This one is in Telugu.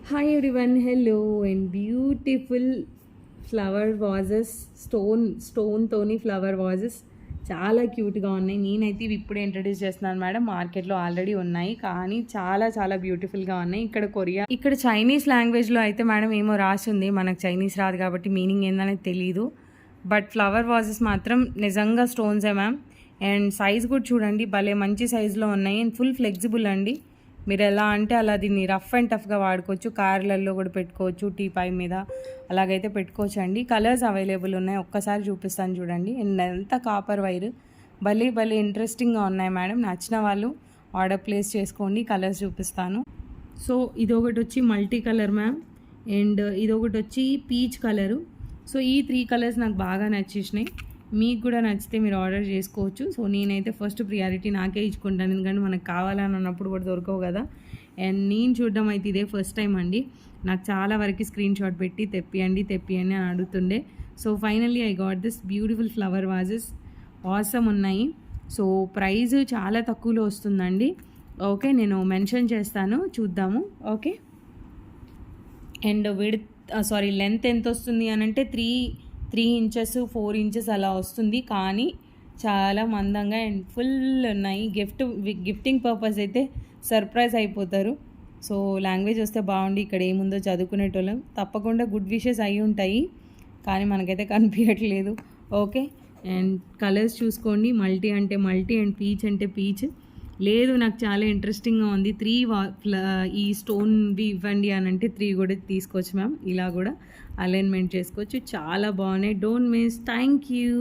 Hi everyone, hello and beautiful flower vases, స్టోన్తోని ఫ్లవర్ వాజెస్ చాలా క్యూట్గా ఉన్నాయి. నేనైతే ఇవి ఇప్పుడే ఇంట్రడ్యూస్ చేస్తున్నాను మేడం. మార్కెట్లో ఆల్రెడీ ఉన్నాయి కానీ చాలా చాలా బ్యూటిఫుల్గా ఉన్నాయి. ఇక్కడ చైనీస్ లాంగ్వేజ్లో అయితే మేడం ఏమో రాసి ఉంది. మనకు చైనీస్ రాదు కాబట్టి మీనింగ్ ఏందనేది తెలీదు. బట్ ఫ్లవర్ వాజెస్ మాత్రం నిజంగా స్టోన్సే మ్యామ్. అండ్ సైజ్ కూడా చూడండి, భలే మంచి సైజులో ఉన్నాయి అండ్ ఫుల్ ఫ్లెక్సిబుల్ అండి. మీరు ఎలా అంటే అలా దీన్ని రఫ్ అండ్ టఫ్గా వాడుకోవచ్చు. కార్లలో కూడా పెట్టుకోవచ్చు, టీపాయ్ మీద అలాగైతే పెట్టుకోవచ్చు అండి. కలర్స్ అవైలబుల్ ఉన్నాయి, ఒక్కసారి చూపిస్తాను చూడండి. అండ్ ఎంత కాపర్ వైర్, భలే భలే ఇంట్రెస్టింగ్గా ఉన్నాయి మేడం. నచ్చిన వాళ్ళు ఆర్డర్ ప్లేస్ చేసుకోండి, కలర్స్ చూపిస్తాను. సో ఇదొకటి వచ్చి మల్టీ కలర్ మ్యామ్, అండ్ ఇదొకటి వచ్చి పీచ్ కలరు. సో ఈ 3 కలర్స్ నాకు బాగా నచ్చేసినాయి. మీకు కూడా నచ్చితే మీరు ఆర్డర్ చేసుకోవచ్చు. సో నేనైతే ఫస్ట్ ప్రియారిటీ నాకే ఇచ్చుకుంటాను, ఎందుకంటే మనకు కావాలని అన్నప్పుడు కూడా దొరకవు కదా. అండ్ నేను చూడడం అయితే ఇదే ఫస్ట్ టైం అండి. నాకు చాలా వరకు స్క్రీన్ షాట్ పెట్టి తెప్పియండి అని అడుగుతుండే. So finally I got this beautiful flower vases, awesome ఉన్నాయి. సో ప్రైస్ చాలా తక్కువలో వస్తుందండి. ఓకే, నేను మెన్షన్ చేస్తాను, చూద్దాము. ఓకే, అండ్ లెంత్ ఎంత వస్తుంది అని అంటే 3 ఇంచెస్ 4 ఇంచెస్ అలా వస్తుంది, కానీ చాలా మందంగా అండ్ ఫుల్ ఉన్నాయి. గిఫ్టింగ్ పర్పస్ అయితే సర్ప్రైజ్ అయిపోతారు. సో లాంగ్వేజ్ వస్తే బాగుండి, ఇక్కడ ఏముందో చదువుకునేటోళ్ళం. తప్పకుండా గుడ్ విషెస్ అయి ఉంటాయి, కానీ మనకైతే కనిపించట్లేదు. ఓకే, అండ్ కలర్స్ చూసుకోండి. మల్టీ అంటే మల్టీ అండ్ పీచ్ అంటే పీచ్. లేదు నాకు చాలా ఇంట్రెస్టింగ్గా ఉంది, 3 ఈ స్టోన్వి ఇవ్వండి అని అంటే 3 కూడా తీసుకోవచ్చు మ్యామ్. ఇలా కూడా అలైన్మెంట్ చేసుకోవచ్చు, చాలా బాగున్నాయి. Don't miss. Thank you.